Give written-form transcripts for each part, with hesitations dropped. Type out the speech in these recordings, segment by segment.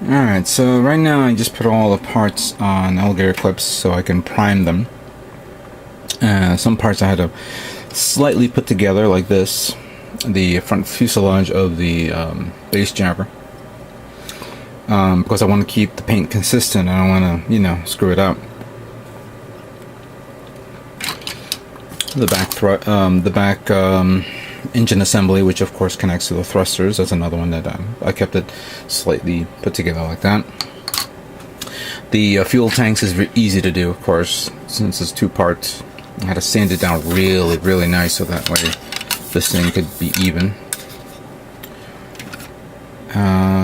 Alright, so right now I just put all the parts on alligator clips so I can prime them. Some parts I had to slightly put together like this. The front fuselage of the base jabber. Because I want to keep the paint consistent. I don't want to, you know, screw it up. The back engine assembly, which of course connects to the thrusters. That's another one that I kept it slightly put together like that. The fuel tanks is easy to do, of course, since it's two parts. I had to sand it down really nice so that way this thing could be even.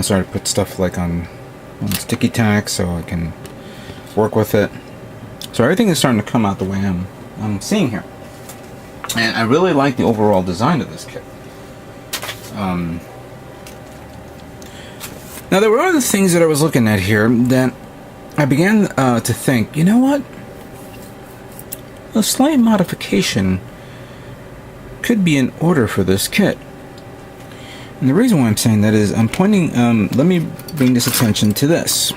Started to put stuff like on sticky tack so I can work with it. So everything is starting to come out the way I'm seeing here. And I really like the overall design of this kit. Now there were other things that I was looking at here that I began to think, you know what? A slight modification could be in order for this kit. And the reason why I'm saying that is I'm pointing, let me bring this attention to this.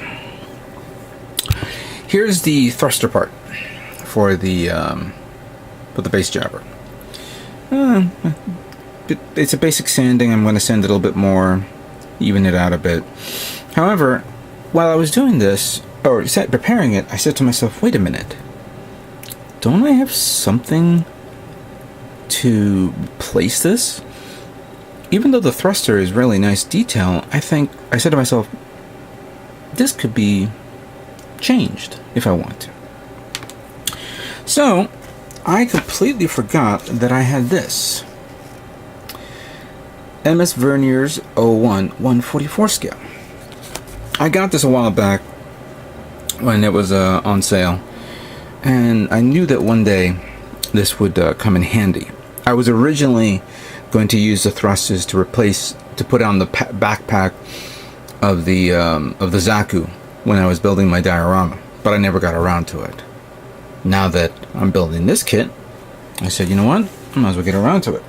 Here's the thruster part for the base jabber. It's a basic sanding. I'm going to sand it a little bit more, even it out a bit. However, while I was doing this, or preparing it, I said to myself, wait a minute. Don't I have something to replace this? Even though the thruster is really nice detail, I said to myself, this could be changed if I want to. So, I completely forgot that I had this. MS Verniers 01 144 scale. I got this a while back when it was on sale. And I knew that one day this would come in handy. I was originally going to use the thrusters to put on the backpack of the Zaku when I was building my diorama, but I never got around to it. Now that I'm building this kit, I said, you know what? I might as well get around to it.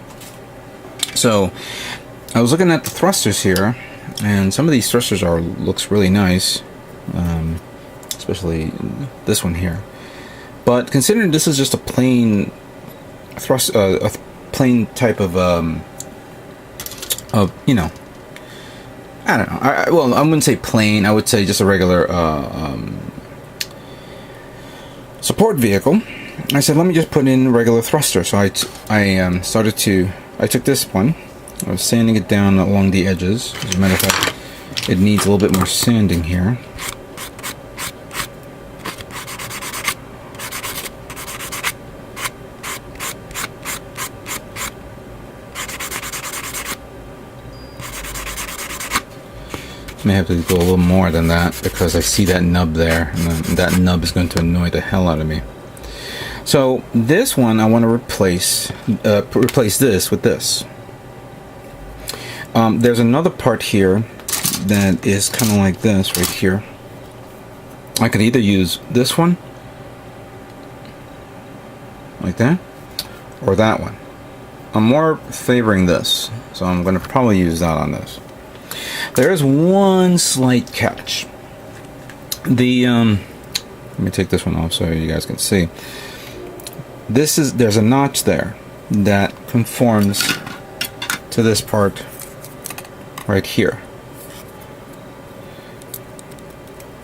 So I was looking at the thrusters here, and some of these thrusters looks really nice, especially this one here. But considering this is just a plain thrust, a plain type of you know, I don't know. Well, I wouldn't say plain. I would say just a regular support vehicle. I said, let me just put in regular thruster. So I took this one. I was sanding it down along the edges. As a matter of fact, it needs a little bit more sanding here. May have to go a little more than that because I see that nub there, and that nub is going to annoy the hell out of me. So this one I want to replace this with this. There's another part here that is kind of like this right here. I could either use this one like that or that one. I'm more favoring this, so I'm going to probably use that on this. There is one slight catch. Let me take this one off so you guys can see. There's a notch there that conforms to this part right here.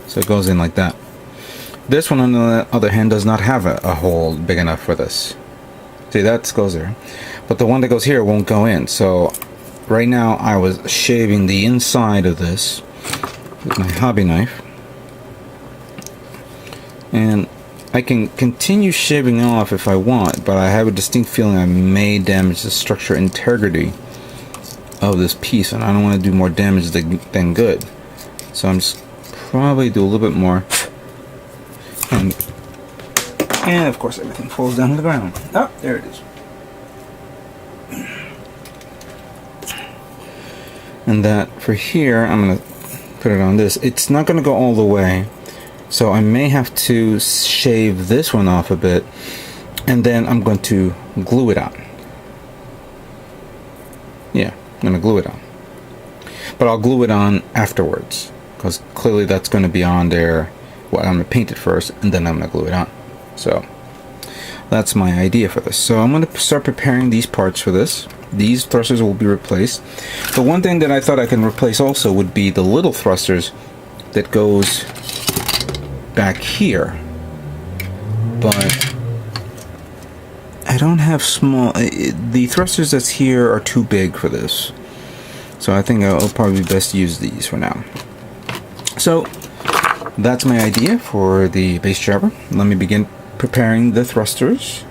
So it goes in like that. This one, on the other hand, does not have a hole big enough for this. See, that goes there. But the one that goes here won't go in. So right now I was shaving the inside of this with my hobby knife. And I can continue shaving off if I want, but I have a distinct feeling I may damage the structural integrity of this piece, and I don't want to do more damage than good. So I'm just probably do a little bit more. And of course everything falls down to the ground. Oh, there it is. And that for here, I'm going to put it on this. It's not going to go all the way, so I may have to shave this one off a bit, and then I'm going to glue it on. Yeah, I'm going to glue it on. But I'll glue it on afterwards, because clearly that's going to be on there. Well, I'm going to paint it first and then I'm going to glue it on. So that's my idea for this. So I'm going to start preparing these parts for this. These thrusters will be replaced. The one thing that I thought I can replace also would be the little thrusters that goes back here, but I don't have small. The thrusters that's here are too big for this, so I think I'll probably be best to use these for now. So that's my idea for the base jobber. Let me begin preparing the thrusters,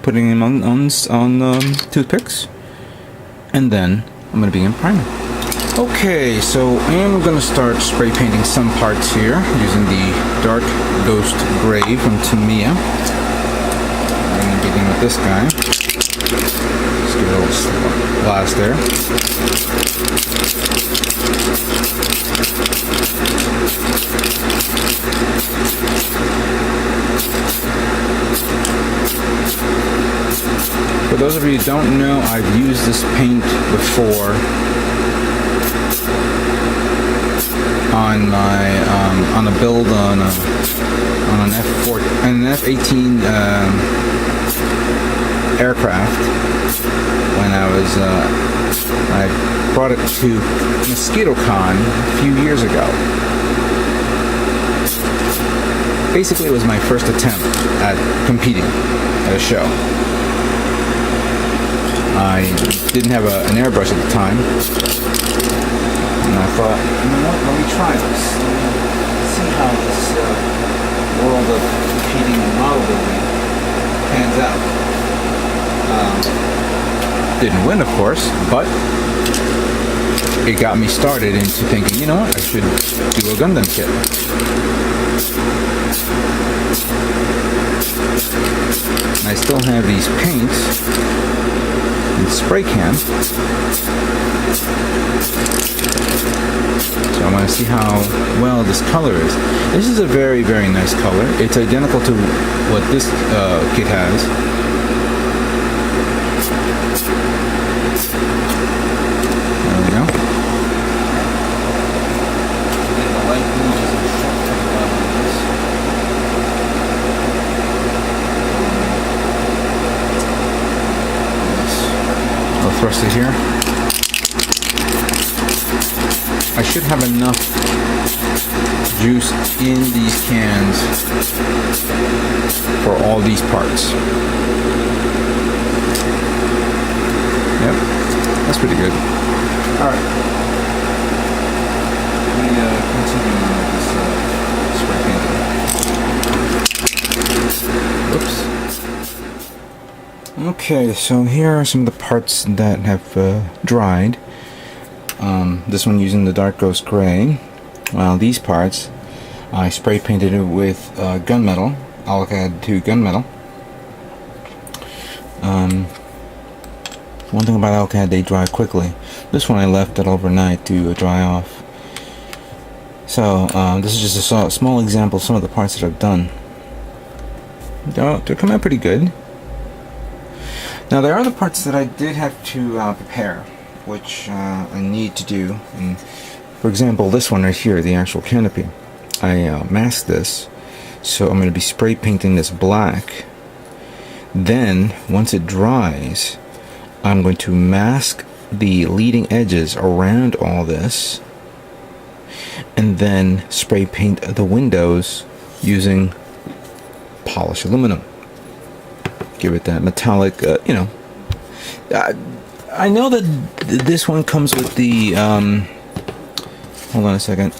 putting them on toothpicks, and then I'm going to begin priming. Okay, so I am going to start spray painting some parts here using the dark ghost gray from Tamiya. I'm going to begin with this guy. Just give it a little blast there. For those of you who don't know, I've used this paint before on my on a build on an F-18 aircraft when I brought it to MosquitoCon a few years ago. Basically, it was my first attempt at competing at a show. I didn't have an airbrush at the time, and I thought, you know what, let me try this. See how this world of competing and model building pans out. Didn't win, of course, but it got me started into thinking, you know what, I should do a Gundam kit. And I still have these paints in spray can, so I want to see how well this color is. This is a very, very nice color. It's identical to what this kit has. There we go. And the light blue is a I'll thrust it here. I should have enough juice in these cans for all these parts. Yep, that's pretty good. Alright. Let me continue on with this spray painting. Oops. Okay, so here are some of the parts that have dried. This one using the dark ghost gray. Well, these parts I spray painted it with gunmetal, Alclad 2 gunmetal. One thing about Alclad, they dry quickly. This one I left it overnight to dry off. So this is just a small example of some of the parts that I've done. They're coming out pretty good. Now there are the parts that I did have to prepare, which I need to do. And for example, this one right here, the actual canopy, I masked this, so I'm going to be spray painting this black. Then once it dries, I'm going to mask the leading edges around all this, and then spray paint the windows using polished aluminum. Give it that metallic, you know. I know that this one comes with the, hold on a second,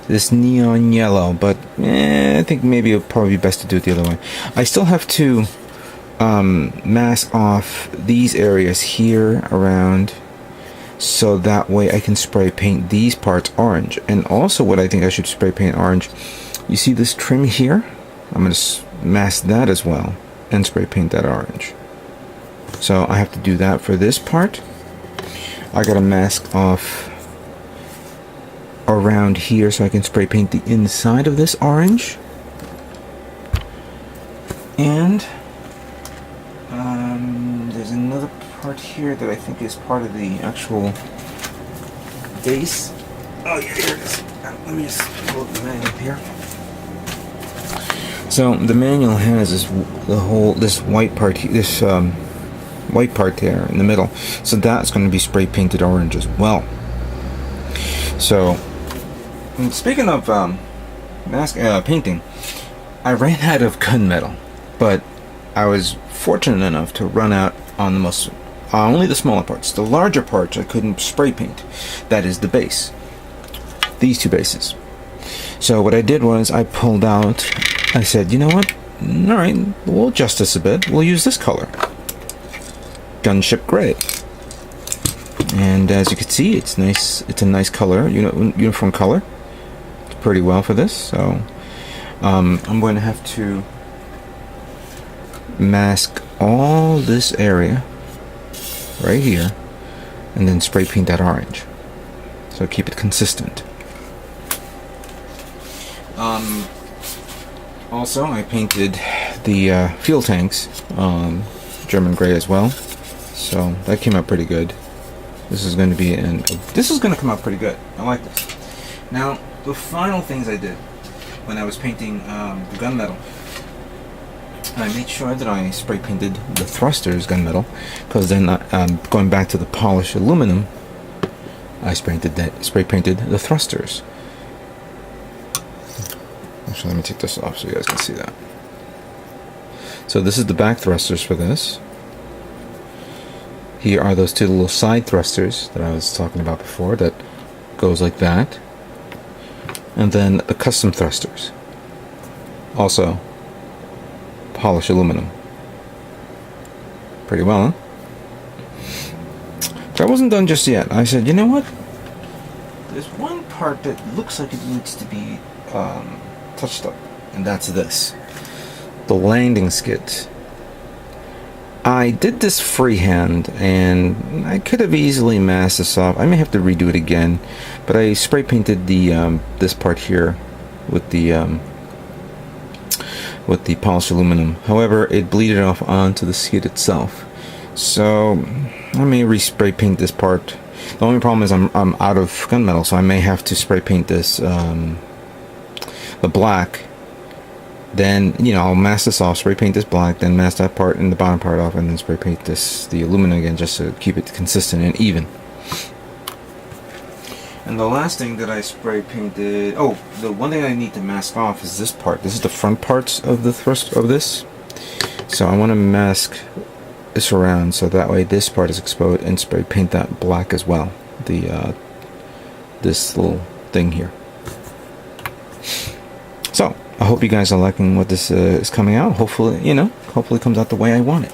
this neon yellow, but I think maybe it'll probably be best to do it the other way. I still have to mask off these areas here around, so that way I can spray paint these parts orange. And also what I think I should spray paint orange, you see this trim here? I'm going to mask that as well and spray paint that orange. So I have to do that for this part. I gotta mask off around here so I can spray paint the inside of this orange. And there's another part here that I think is part of the actual base. Oh yeah, here it is. let me just pull up the manual here. So the manual has this white part, white part there in the middle. So that's going to be spray painted orange as well. So speaking of painting, I ran out of gunmetal, but I was fortunate enough to run out on the only the smaller parts. The larger parts I couldn't spray paint. That is the base. These two bases. So what I did was I pulled out. I said, you know what? All right, we'll adjust this a bit. We'll use this color, gunship gray. And as you can see, it's nice. It's a nice color, uniform color. It's pretty well for this. So I'm going to have to mask all this area right here, and then spray paint that orange. So keep it consistent. Also, I painted the fuel tanks German gray as well, so that came out pretty good. This is going to come out pretty good. I like this. Now, the final things I did when I was painting the gunmetal, I made sure that I spray painted the thrusters gunmetal, because then going back to the polished aluminum, I spray painted the thrusters. Actually, let me take this off so you guys can see that. So this is the back thrusters for this. Here are those two little side thrusters that I was talking about before, that goes like that. And then the custom thrusters, also polished aluminum. Pretty well, huh? But I wasn't done just yet. I said, you know what? There's one part that looks like it needs to be touched up, and that's this. The landing skids. I did this freehand, and I could have easily masked this off. I may have to redo it again, but I spray painted the this part here with the polished aluminum. However, it bleeded off onto the skid itself, so I may re-spray paint this part. The only problem is I'm out of gunmetal, so I may have to spray paint this the black. Then, I'll mask this off, spray paint this black, then mask that part and the bottom part off, and then spray paint the aluminum again, just to keep it consistent and even. And the last thing that I spray painted, the one thing I need to mask off is this part. This is the front parts of the thrust of this. So I want to mask this around, so that way this part is exposed, and spray paint that black as well. This little thing here. So I hope you guys are liking what this is coming out. Hopefully, hopefully it comes out the way I want it.